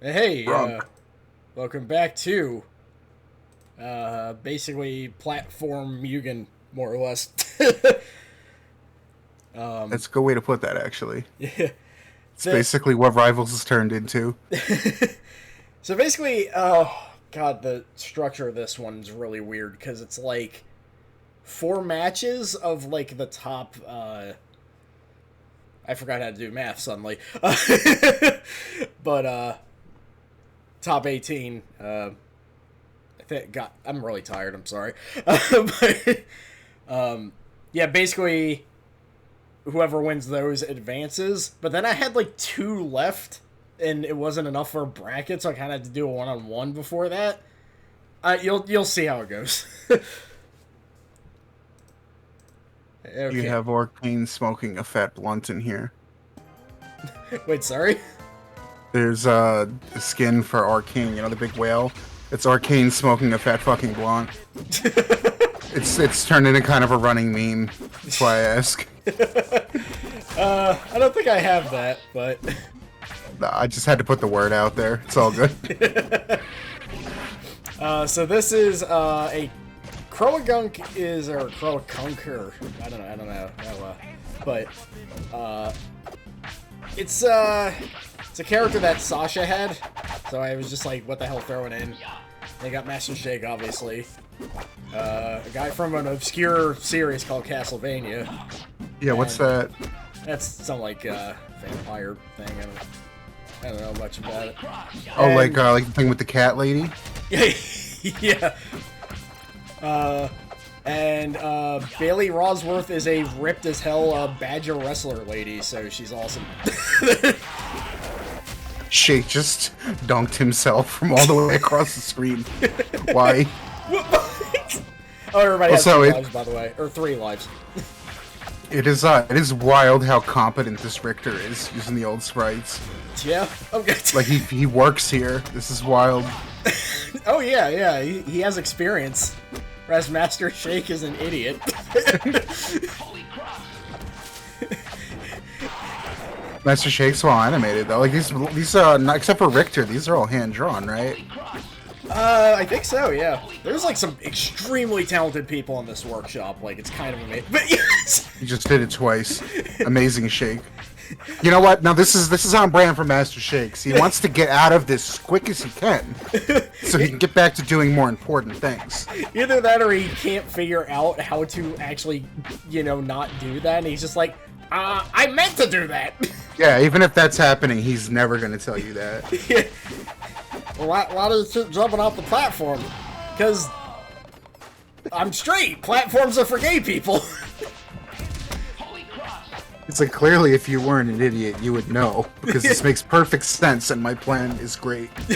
Hey, Drunk. welcome back to basically platform Mugen, more or less. um, That's a good way to put that, actually. yeah. It's The, basically what Rivals has turned into. so basically, oh god, the structure of this one's really weird because it's like four matches of like the top. I forgot how to do math suddenly, but top 18. God, I'm really tired. I'm sorry. But, yeah, basically, whoever wins those advances. But then I had like two left, and it wasn't enough for a bracket, so I kind of had to do a one-on-one before that. You'll see how it goes. You Okay. have Arcane smoking a fat blunt in here. Wait, sorry. There's a skin for Arcane, the big whale. It's Arcane smoking a fat fucking blunt. It's turned into kind of a running meme. That's why I ask. I don't think I have that, but Nah, I just had to put the word out there. It's all good. so this is a Croagunk is or Croakunker. I don't know. But it's a character that Sasha had, so I was just like, what the hell, throw it in. They got Master Shake, obviously. A guy from an obscure series called Castlevania. Yeah, what's that? That's some like vampire thing. I don't know much about it. Oh, And- like the thing with the cat lady? yeah. And Bailey Rosworth is a ripped as hell Badger wrestler lady, so she's awesome. Shake just dunked himself from all the way across the screen. Why? Oh, everybody has Also, two it- lives, by the way, or 3 lives. It is wild how competent this Richter is using the old sprites. Yeah. Okay. Like he works here. This is wild. Oh yeah. He has experience. Whereas Master Shake is an idiot. Master Shake's well animated though. Like these not, except for Richter, these are all hand drawn, right? I think so. Yeah. There's like some extremely talented people in this workshop. Like it's kind of amazing. But yes. He just did it twice. Amazing Shake. You know what? Now this is on brand for Master Shakes. He wants to get out of this as quick as he can, so he can get back to doing more important things. Either that or he can't figure out how to actually, not do that. And he's just like, I meant to do that. Yeah, even if that's happening, he's never gonna tell you that. Why do you keep jumping off the platform? Because I'm straight. Platforms are for gay people. It's like, clearly if you weren't an idiot, you would know, because this makes perfect sense and my plan is great. And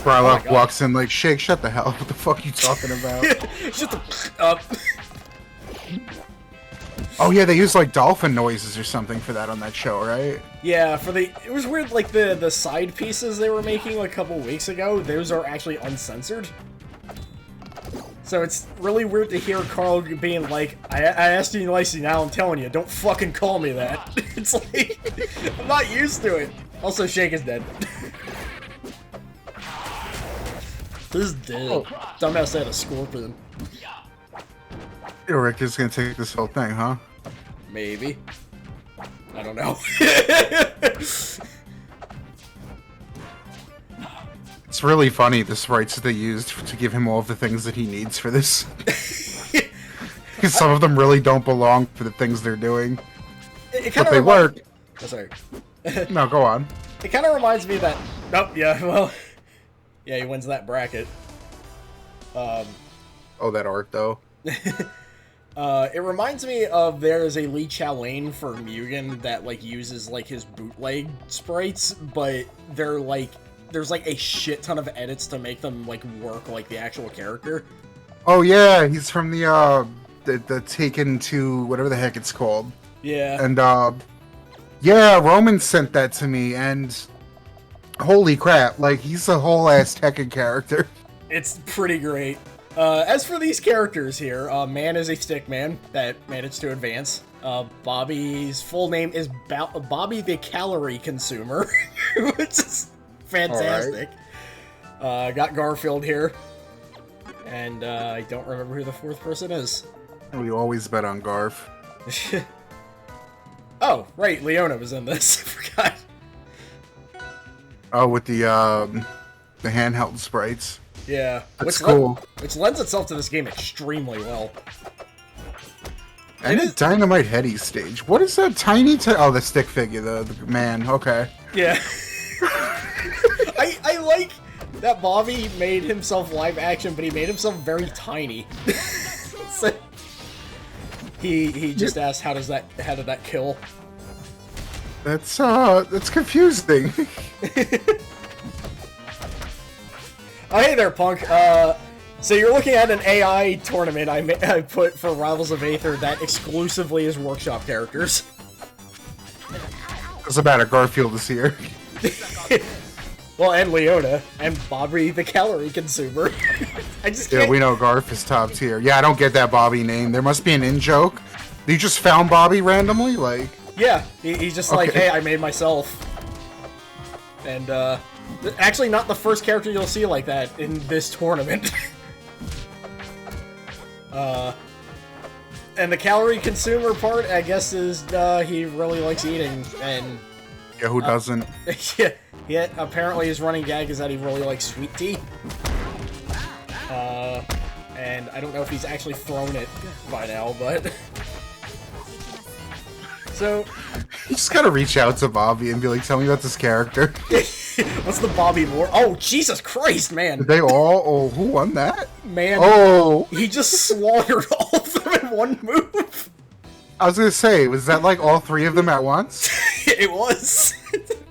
Frylock God. walks in like, Shake, shut the hell up. What the fuck are you talking about? Shut the up. Oh yeah, they use like dolphin noises or something for that on that show, right? Yeah, it was weird, like the side pieces they were making like a couple weeks ago, those are actually uncensored. So it's really weird to hear Carl being like, I asked you nicely, now I'm telling you, don't fucking call me that. It's like, I'm not used to it. Also, Shake is dead. He's dead. Oh. Dumbass had a scorpion. Richter's gonna take this whole thing, huh? Maybe. I don't know. It's really funny, the sprites that they used to give him all of the things that he needs for this. Because some of them really don't belong for the things they're doing. It But they work. Oh, sorry. No, go on. It kind of reminds me of that. Nope. Yeah. Well. Yeah, he wins that bracket. Oh, that art, though. It reminds me of there's a Lee Chow Lane for Mugen that like uses like his bootleg sprites, but they're like there's like a shit ton of edits to make them like work like the actual character. Oh, yeah, he's from the Taken to whatever the heck it's called. Yeah. And, yeah, Roman sent that to me, and holy crap, like, he's a whole-ass Tekken character. It's pretty great. As for these characters here, Man is a stick man that managed to advance. Bobby's full name is Bobby the Calorie Consumer, which is fantastic. Got Garfield here. And I don't remember who the fourth person is. We always bet on Garf. Oh, right, Leona was in this. I forgot. Oh, with the handheld sprites. Yeah. That's cool. Which lends itself to this game extremely well. And Dynamite Heady stage. What is that tiny... oh, the stick figure, the man. Okay. Yeah. I like that Bobby made himself live action, but he made himself very tiny. So he just asked, how did that kill? That's confusing. Oh, hey there, Punk. So you're looking at an AI tournament I put for Rivals of Aether that exclusively is workshop characters. What's the matter? Garfield is here. Well, and Leona, and Bobby the Calorie Consumer. I just can't... Yeah, we know Garf is top tier. Yeah, I don't get that Bobby name. There must be an in-joke. You just found Bobby randomly? Like... Yeah, he's just like, hey, I made myself. And, actually not the first character you'll see like that in this tournament. And the calorie consumer part, I guess, is, he really likes eating, and... Yeah, who doesn't? Yeah, apparently his running gag is that he really likes sweet tea. And I don't know if he's actually thrown it by now, but... So... You just gotta reach out to Bobby and be like, tell me about this character. What's the Bobby lore? Oh, Jesus Christ, man! Did they all... Oh, who won that? Man, oh! He just slaughtered all of them in one move! I was gonna say, was that like all three of them at once? It was!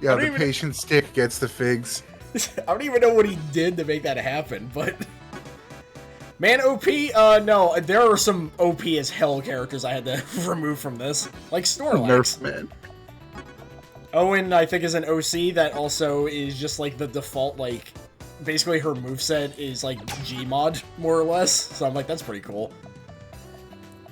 Yeah, the patient stick gets the figs. I don't even know what he did to make that happen, but... Man, OP? No, there are some OP as hell characters I had to remove from this. Like Snorlax. Nerf man. Owen, I think, is an OC that also is just like the default, like... Basically, her moveset is like Gmod, more or less. So I'm like, that's pretty cool.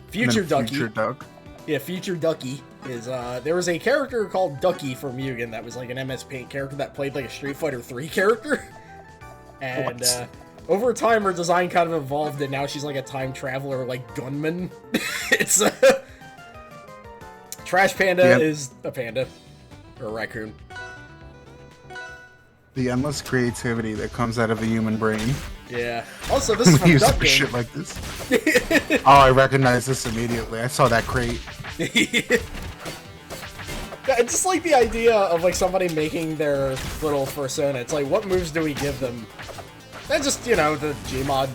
Future Ducky. Future Duck. Yeah, Future Ducky is, there was a character called Ducky from Mugen that was like an MS Paint character that played like a Street Fighter 3 character. And, over time, her design kind of evolved, and now she's like a time traveler, like, gunman. It's, Trash Panda is a panda. Or a raccoon. The endless creativity that comes out of the human brain. Yeah. Also, this is from Duck Game. Shit like this. Oh, I recognize this immediately. I saw that crate. Yeah, it's just like the idea of like somebody making their little persona. It's like, what moves do we give them? And just, you know, the Gmod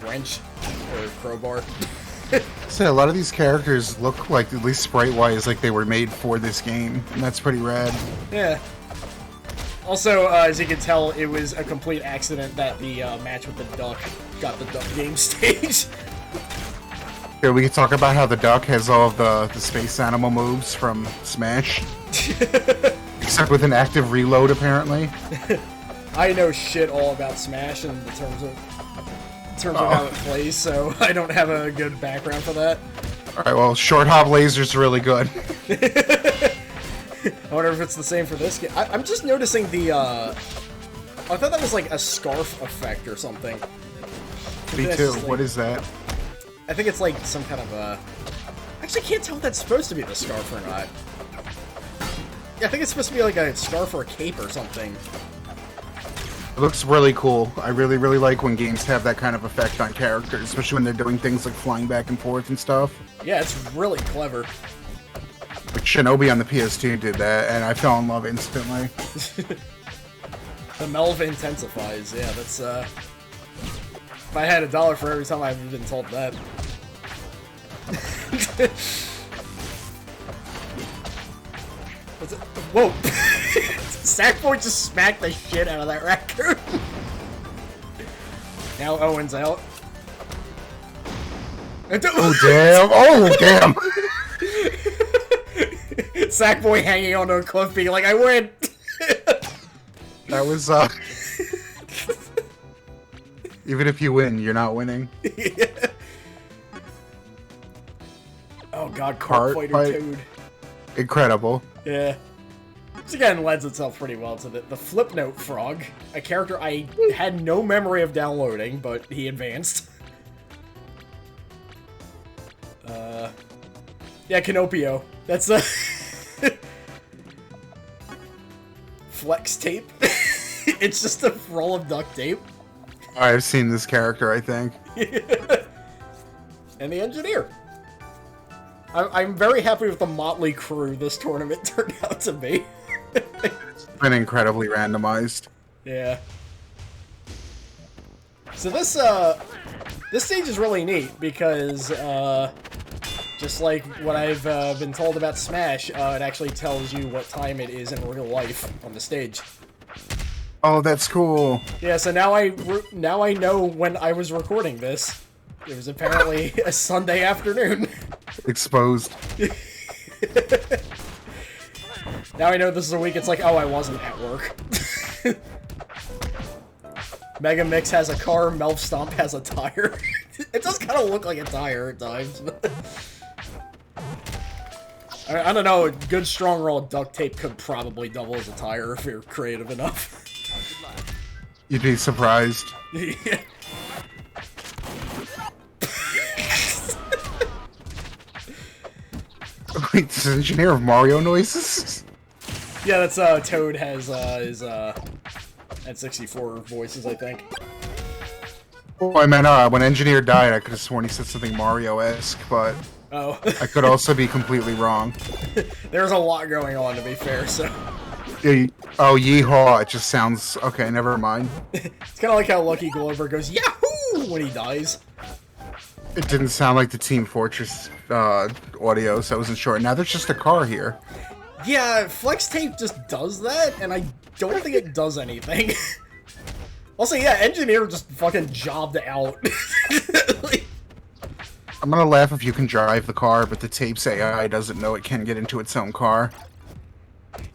wrench or crowbar. So a lot of these characters look like, at least sprite-wise, like they were made for this game, and that's pretty rad. Yeah. Also, as you can tell, it was a complete accident that the match with the duck got the Duck Game stage. Here, we can talk about how the duck has all of the space animal moves from Smash. Except with an active reload, apparently. I know shit all about Smash in terms of how it plays, so I don't have a good background for that. Alright, well, Short Hop Laser's really good. I wonder if it's the same for this game. I'm just noticing the, I thought that was like a scarf effect or something. Me too. Like, what is that? I think it's like some kind of a... Actually, I can't tell if that's supposed to be the scarf or not. Yeah, I think it's supposed to be like a scarf or a cape or something. It looks really cool. I really, really like when games have that kind of effect on characters, especially when they're doing things like flying back and forth and stuff. Yeah, it's really clever. Like Shinobi on the PS2 did that, and I fell in love instantly. The Melv intensifies, yeah, that's, if I had $1 for every time I've been told that. What's it? Whoa! Sackboy just smacked the shit out of that raccoon. Now Owen's out. Oh damn! Oh damn! Sackboy hanging onto a cliff being like, I win! That was, Even if you win, you're not winning. Yeah. Oh god, Cart Fighter Toad. Incredible. Yeah. This again lends itself pretty well to the Flipnote Frog, a character I had no memory of downloading, but he advanced. Yeah, Canopio. That's a... Flex tape. It's just a roll of duct tape. I've seen this character, I think. And the engineer. I'm very happy with the motley crew this tournament turned out to be. It's been incredibly randomized. Yeah. So this stage is really neat because just like what I've been told about Smash, it actually tells you what time it is in real life on the stage. Oh, that's cool. Yeah, so now I know when I was recording this. It was apparently a Sunday afternoon. Exposed. Now I know this is a week. It's like, oh, I wasn't at work. Mega Mix has a car. Melvstomp has a tire. It does kind of look like a tire at times. I don't know. A good strong roll of duct tape could probably double as a tire if you're creative enough. You'd be surprised. Yeah. Wait, this is engineer of Mario noises? Yeah, that's Toad has his N64 voices, I think. Oh, I meant when engineer died, I could have sworn he said something Mario-esque, but oh. I could also be completely wrong. There's a lot going on, to be fair, so... Yeah, oh, yeehaw, it just sounds... Okay, never mind. It's kind of like how Lucky Glover goes, Yahoo! When he dies. It didn't sound like the Team Fortress audio, so I wasn't sure. Now there's just a car here. Yeah, Flex Tape just does that, and I don't think it does anything. Also, yeah, Engineer just fucking jobbed out. Like, I'm gonna laugh if you can drive the car, but the tape's AI doesn't know it can get into its own car.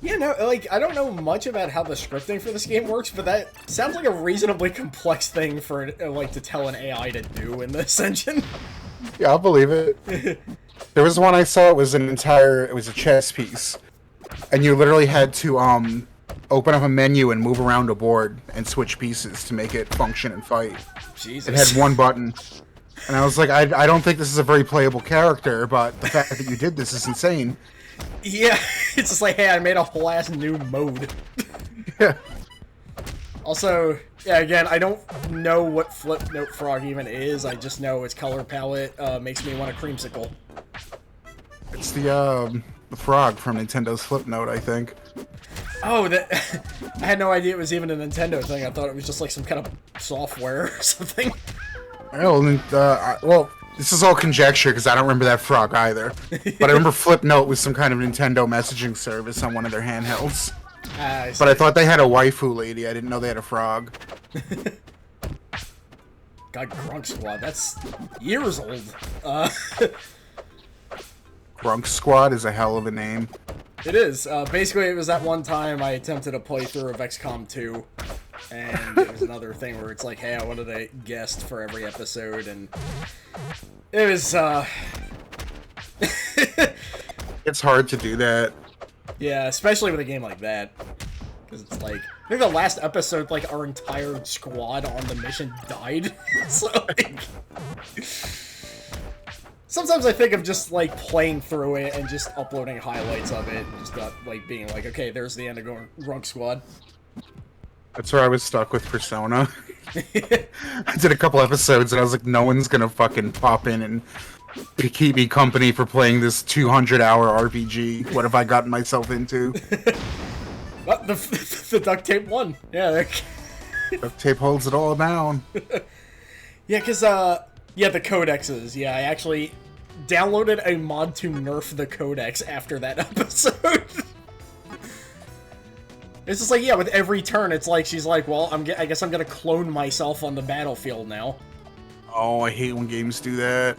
yeah, no, like, I don't know much about how the scripting for this game works, but that sounds like a reasonably complex thing for, like, to tell an AI to do in this engine. Yeah, I'll believe it. There was one I saw, it was a chess piece. And you literally had to, open up a menu and move around a board and switch pieces to make it function and fight. Jesus. It had one button. And I was like, I don't think this is a very playable character, but the fact that you did this is insane. Yeah, it's just like, hey, I made a whole ass new mode. Yeah. Also, yeah, again, I don't know what Flipnote Frog even is. I just know its color palette makes me want a creamsicle. It's the frog from Nintendo's Flipnote, I think. Oh, that I had no idea it was even a Nintendo thing. I thought it was just like some kind of software or something. Well, this is all conjecture because I don't remember that frog either. But I remember Flipnote was some kind of Nintendo messaging service on one of their handhelds. But I thought they had a waifu lady. I didn't know they had a frog. God, Grunk Squad, that's years old. Grunk Squad is a hell of a name. It is. Basically, it was that one time I attempted a playthrough of XCOM 2, and it was another thing where it's like, hey, I wanted a guest for every episode, and it was, It's hard to do that. yeah, especially with a game like that. Because it's like, I think the last episode, like, our entire squad on the mission died. So, like... Sometimes I think of just, like, playing through it and just uploading highlights of it, and just, like, being like, okay, there's the end of Grunk Squad. That's where I was stuck with Persona. I did a couple episodes and I was like, no one's gonna fucking pop in and keep me company for playing this 200-hour RPG. What have I gotten myself into? Well, the duct tape won. Yeah, Duct tape holds it all down. yeah, because, yeah, the codexes. Yeah, I actually downloaded a mod to nerf the codex after that episode. It's just like, yeah, with every turn, it's like, she's like, well, I guess I'm gonna clone myself on the battlefield now. Oh, I hate when games do that.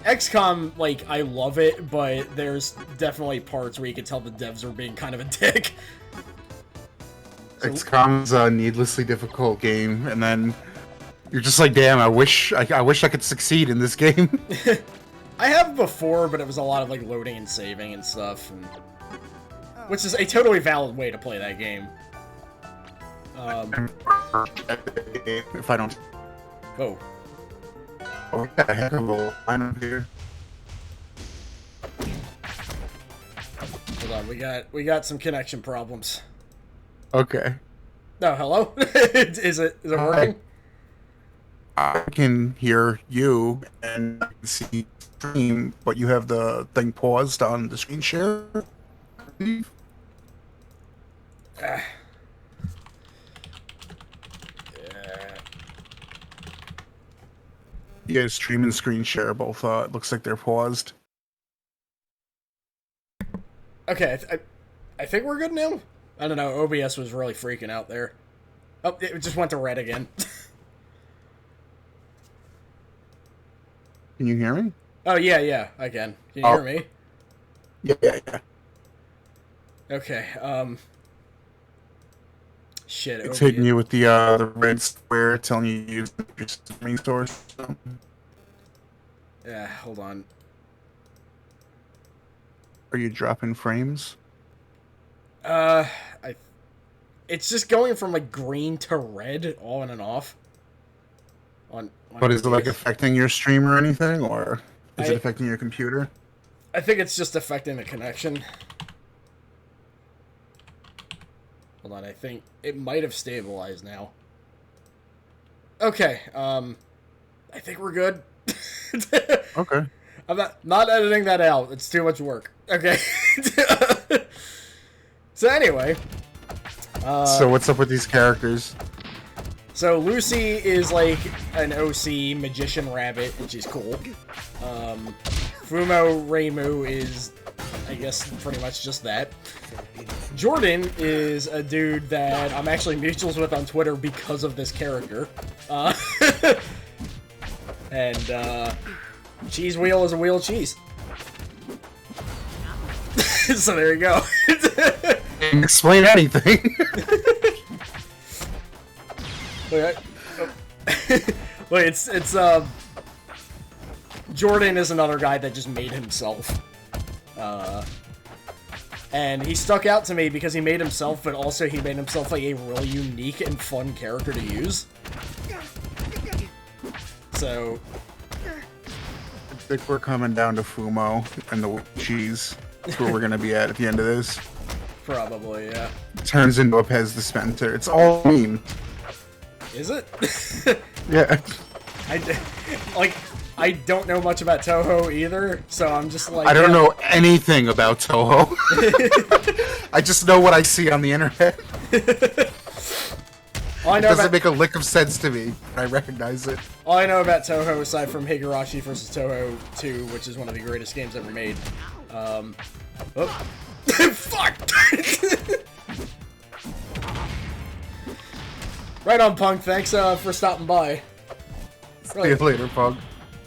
XCOM, like, I love it, but there's definitely parts where you can tell the devs are being kind of a dick. XCOM's a needlessly difficult game, and then you're just like, damn, I wish I could succeed in this game. I have before, but it was a lot of like loading and saving and stuff, and... which is a totally valid way to play that game. If I don't... Oh. Oh, got a heck of a lineup here. Hold on, we got some connection problems. Okay. No, hello? Is it working? I can hear you and I can see the stream, but you have the thing paused on the screen share. Yeah, stream and screen share both. It looks like they're paused. Okay, I think we're good now. I don't know. OBS was really freaking out there. Oh, it just went to red again. Can you hear me? Oh yeah, I can. Can you hear me? Yeah. Okay. Shit. It's hitting you with the red square telling you to use your streaming source. Yeah, hold on. Are you dropping frames? It's just going from like green to red, on and off. But is it like affecting your stream or anything, or is it affecting your computer? I think it's just affecting the connection. Hold on, I think it might have stabilized now. Okay, I think we're good. Okay. I'm not editing that out. It's too much work. Okay. So anyway. So what's up with these characters? So Lucy is like an OC magician rabbit, and she's cool. Fumo Reimu is, I guess, pretty much just that. Jordan is a dude that I'm actually mutuals with on Twitter because of this character. And Cheese Wheel is a wheel of cheese. So there you go. Explain anything. Wait, it's Jordan is another guy that just made himself. And he stuck out to me because he made himself, but also he made himself like a really unique and fun character to use. So I think we're coming down to Fumo and the cheese. That's where we're gonna be at the end of this. probably, yeah. Turns into a Pez dispenser. It's all mean. Is it? Yeah. I don't know much about Toho either, so I'm just like... I don't know anything about Toho. I just know what I see on the internet. All I know It doesn't make a lick of sense to me. I recognize it. All I know about Toho, aside from Higurashi vs. Toho 2, which is one of the greatest games ever made. Oh. Fuck! Right on, Punk. Thanks for stopping by. See you later, Pug.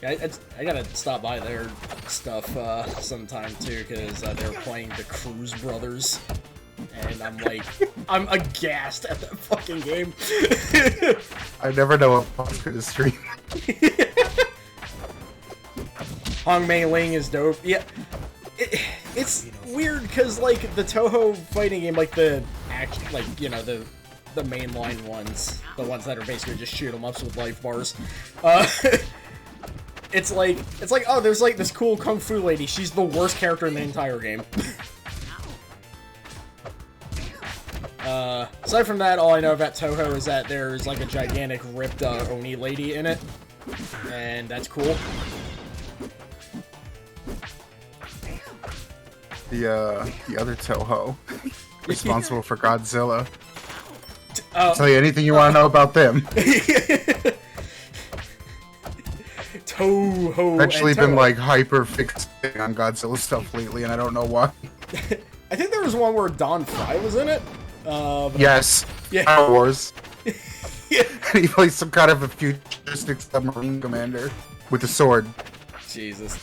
I gotta stop by their stuff sometime too, because they're playing the Cruz Brothers, and I'm like, I'm aghast at that fucking game. I never know what Pug's gonna stream. Hong Mei Ling is dope. Yeah, it's weird because like the Toho fighting game, like the you know, the mainline ones, the ones that are basically just shoot 'em ups with life bars. It's like, oh, there's like this cool kung fu lady. She's the worst character in the entire game. Aside from that, all I know about Toho is that there's like a gigantic ripped Oni lady in it, and that's cool. The other Toho, responsible for Godzilla. I'll tell you anything you want to know about them. Toho. I've actually been like hyper fixating on Godzilla stuff lately, and I don't know why. I think there was one where Don Fry was in it. Yes. Yeah. Star Wars. Yeah. He plays some kind of a futuristic submarine commander with a sword. Jesus.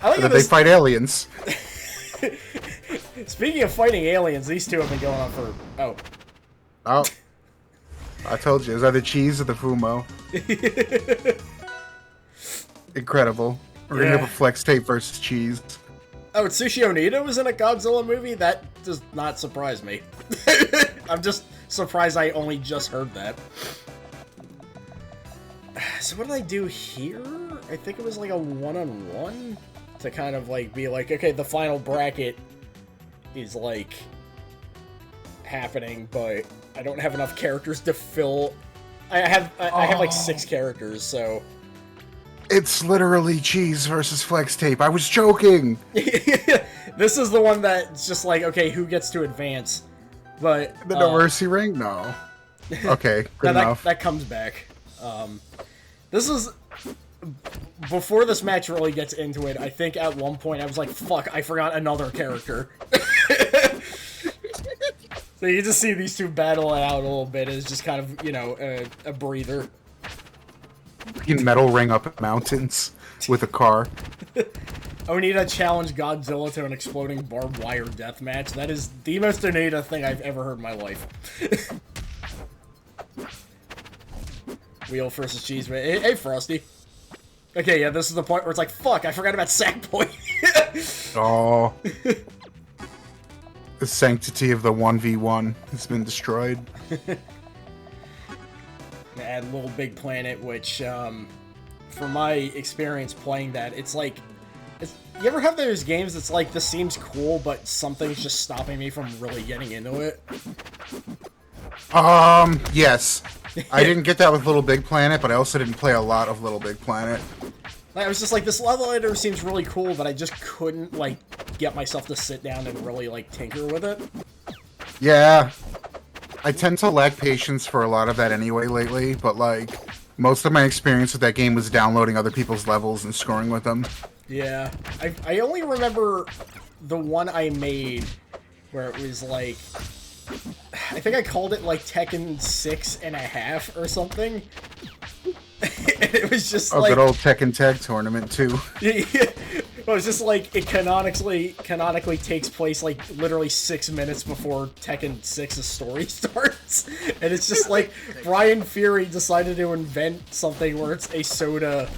I like that they fight aliens. Speaking of fighting aliens, these two have been going on for... Oh. Oh. I told you, it was either cheese or the Fumo. Incredible. We're gonna have a flex tape versus cheese. Oh, Tsushi Onita was in a Godzilla movie? That does not surprise me. I'm just surprised I only just heard that. So what did I do here? I think it was like a one-on-one to kind of like be like, okay, the final bracket is like happening, but I don't have enough characters to fill. I have like 6 characters, so it's literally cheese versus flex tape. I was joking. This is the one that's just like, okay, who gets to advance? But the No Mercy ring, no. Okay, good enough. That comes back. This is before this match really gets into it. I think at one point I was like, "Fuck, I forgot another character." So you just see these two battle it out a little bit as just kind of, you know, a breather. You can metal ring up mountains with a car. Onita challenged Godzilla to an exploding barbed wire death match. That is the most Onita thing I've ever heard in my life. Wheel versus cheese. Hey, Frosty. Okay, yeah, this is the point where it's like, fuck, I forgot about Sackboy. Oh. The sanctity of the 1v1 has been destroyed. And Little Big Planet, which, from my experience playing that, it's like... you ever have those games that's like, this seems cool, but something's just stopping me from really getting into it? Yes. I didn't get that with Little Big Planet, but I also didn't play a lot of Little Big Planet. I was just like, this level editor seems really cool, but I just couldn't, like, get myself to sit down and really, like, tinker with it. Yeah. I tend to lack patience for a lot of that anyway lately, but, like, most of my experience with that game was downloading other people's levels and scoring with them. Yeah. I only remember the one I made where it was, like... I think I called it, like, Tekken 6.5 or something. And it was just like... good old Tekken Tag Tournament, too. It was just like, it canonically takes place, like, literally 6 minutes before Tekken 6's story starts. And it's just like, Brian Fury decided to invent something where it's a soda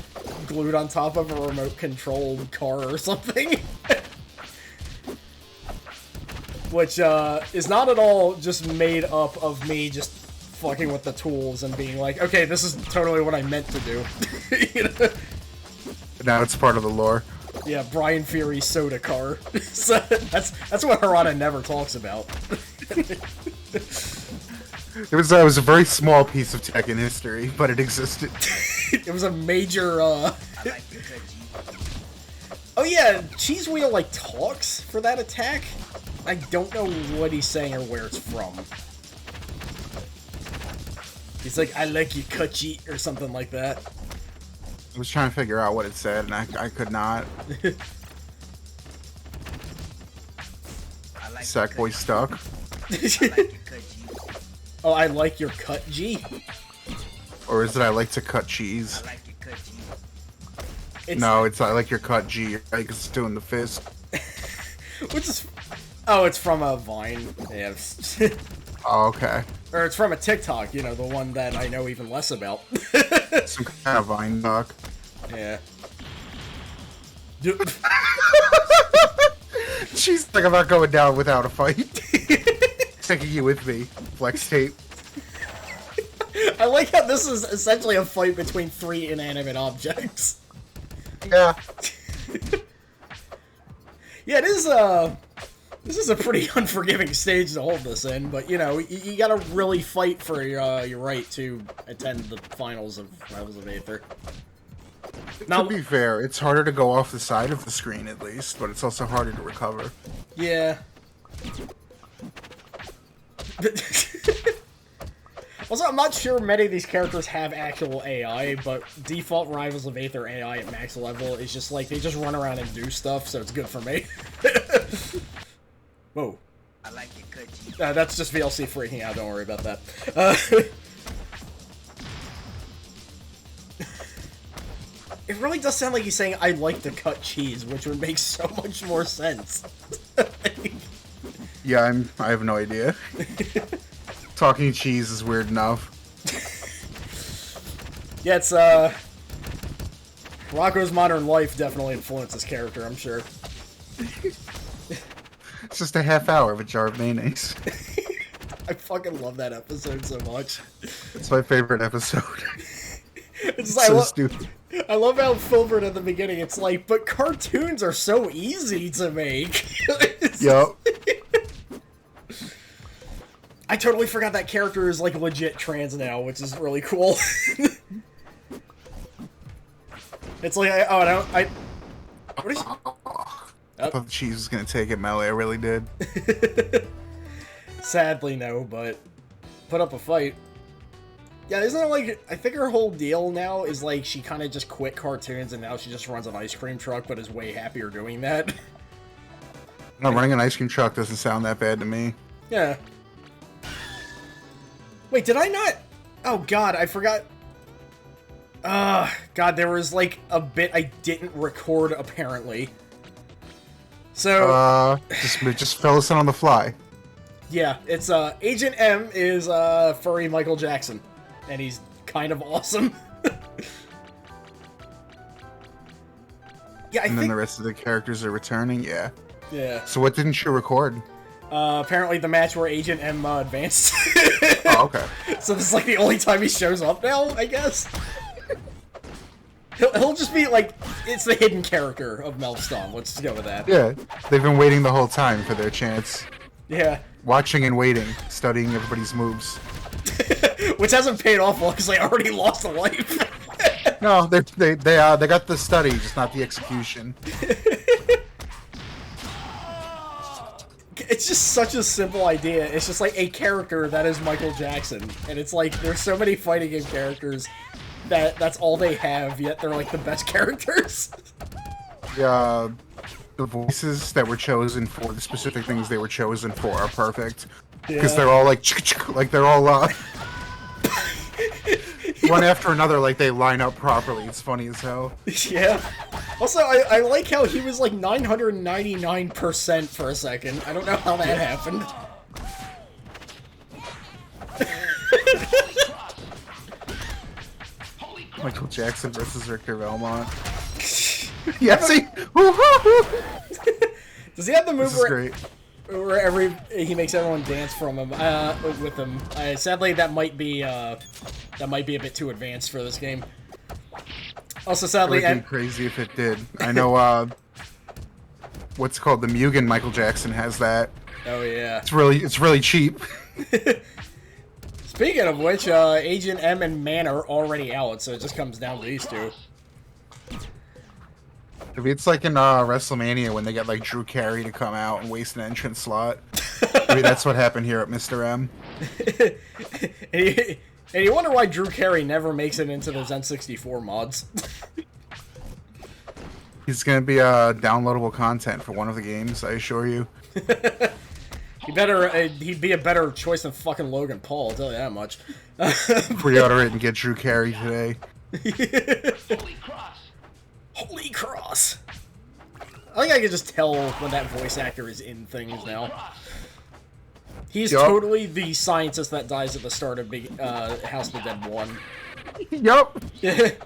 glued on top of a remote-controlled car or something. Which, is not at all just made up of me just fucking with the tools and being like, okay, this is totally what I meant to do. You know? Now it's part of the lore. Yeah, Brian Fury's soda car. So that's what Harada never talks about. It was a very small piece of Tekken history, but it existed. It was a major, Oh yeah, Cheese Wheel, like, talks for that attack. I don't know what he's saying or where it's from. He's like, I like you, Kuchi, or something like that. I was trying to figure out what it said, and I could not. Sackboy stuck. Oh, I like your cut, G? Or is it I like to cut cheese? It's... No, it's I like your cut, G. Like it's doing the fist. Which is... Oh, it's from a Vine. Yeah. Oh, okay. Or it's from a TikTok, you know, the one that I know even less about. Some kind of Vine talk. Yeah. She's like, I'm not going down without a fight. Taking you with me. Flex tape. I like how this is essentially a fight between 3 inanimate objects. Yeah. Yeah, it is, this is a pretty unforgiving stage to hold this in, but, you know, you gotta really fight for your right to attend the finals of Rivals of Aether. Now, to be fair, it's harder to go off the side of the screen, at least, but it's also harder to recover. Yeah. Also, I'm not sure many of these characters have actual AI, but default Rivals of Aether AI at max level is just like, they just run around and do stuff, so it's good for me. Whoa. I like it, Kuchi. That's just VLC freaking out, don't worry about that. It really does sound like he's saying, I like to cut cheese, which would make so much more sense. Yeah, I have no idea. Talking cheese is weird enough. Yeah, it's, Rocco's Modern Life definitely influenced his character, I'm sure. It's just a half hour of a jar of mayonnaise. I fucking love that episode so much. It's my favorite episode. It's so stupid. I love how Filbert at the beginning, it's like, but cartoons are so easy to make. Yup. I totally forgot that character is, like, legit trans now, which is really cool. It's like, what is... I thought the cheese was gonna take it, Melly. I really did. Sadly, no, but put up a fight. Yeah, isn't it like, I think her whole deal now is like she kind of just quit cartoons and now she just runs an ice cream truck, but is way happier doing that. No, running an ice cream truck doesn't sound that bad to me. Yeah. Wait, did I not? Oh god, I forgot. God, there was like a bit I didn't record apparently. So just fill us in on the fly. Yeah, it's Agent M is furry Michael Jackson, and he's kind of awesome. Yeah, and then the rest of the characters are returning. Yeah. Yeah. So what didn't you record? Apparently the match where Agent M advanced. Oh, okay. So this is like the only time he shows up now, I guess. He'll just be like, it's the hidden character of Melvstomp. Let's just go with that. Yeah, they've been waiting the whole time for their chance. Yeah. Watching and waiting, studying everybody's moves. Which hasn't paid off well because they already lost a life. No, they got the study, just not the execution. It's just such a simple idea. It's just like a character that is Michael Jackson, and it's like there's so many fighting game characters that's all they have, yet they're like the best characters. Yeah, the voices that were chosen for the specific things they were chosen for are perfect because they're all like they're all one after another, like they line up properly. It's funny as hell. Yeah. Also, I like how he was like 999% for a second. I don't know how that happened. Michael Jackson versus Richter Belmont. Yes, Does he have the move where he makes everyone dance from him with him? Sadly, that might be a bit too advanced for this game. Also, sadly, it would be crazy if it did. I know. What's called the Mugen Michael Jackson has that. Oh yeah. It's really cheap. Speaking of which, Agent M and Man are already out, so it just comes down to these two. Maybe it's like in WrestleMania when they get like Drew Carey to come out and waste an entrance slot. Maybe that's what happened here at Mr. M. And you wonder why Drew Carey never makes it into those N64 mods. He's gonna be downloadable content for one of the games, I assure you. He'd be a better choice than fucking Logan Paul, I'll tell you that much. Pre-order it and get Drew Carey today. Holy Cross! Holy Cross! I think I can just tell when that voice actor is in things now. He's totally the scientist that dies at the start of House of the Dead 1. Yup! The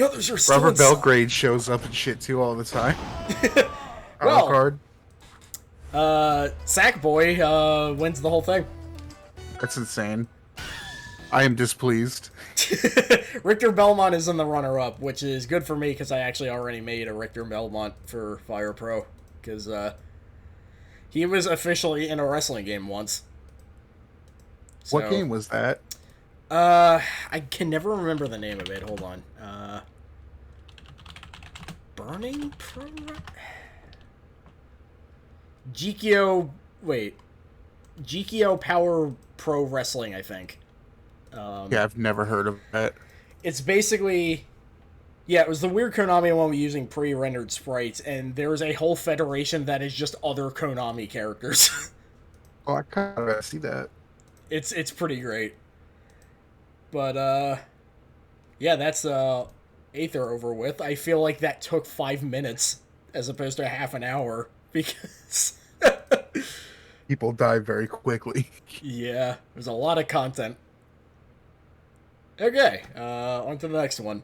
others are still Robert Belgrade shows up and shit too all the time. Well, Sackboy wins the whole thing. That's insane. I am displeased. Richter Belmont is in the runner-up, which is good for me because I actually already made a Richter Belmont for Fire Pro. Because he was officially in a wrestling game once. So, what game was that? I can never remember the name of it. Hold on. Burning Pro... GKO Power Pro Wrestling, I think. Yeah, I've never heard of it. It's basically... Yeah, it was the weird Konami one using pre-rendered sprites, and there's a whole federation that is just other Konami characters. Oh, I kind of see that. It's pretty great. But, yeah, that's Aether over with. I feel like that took 5 minutes as opposed to half an hour, because... People die very quickly. Yeah, there's a lot of content. Okay, on to the next one.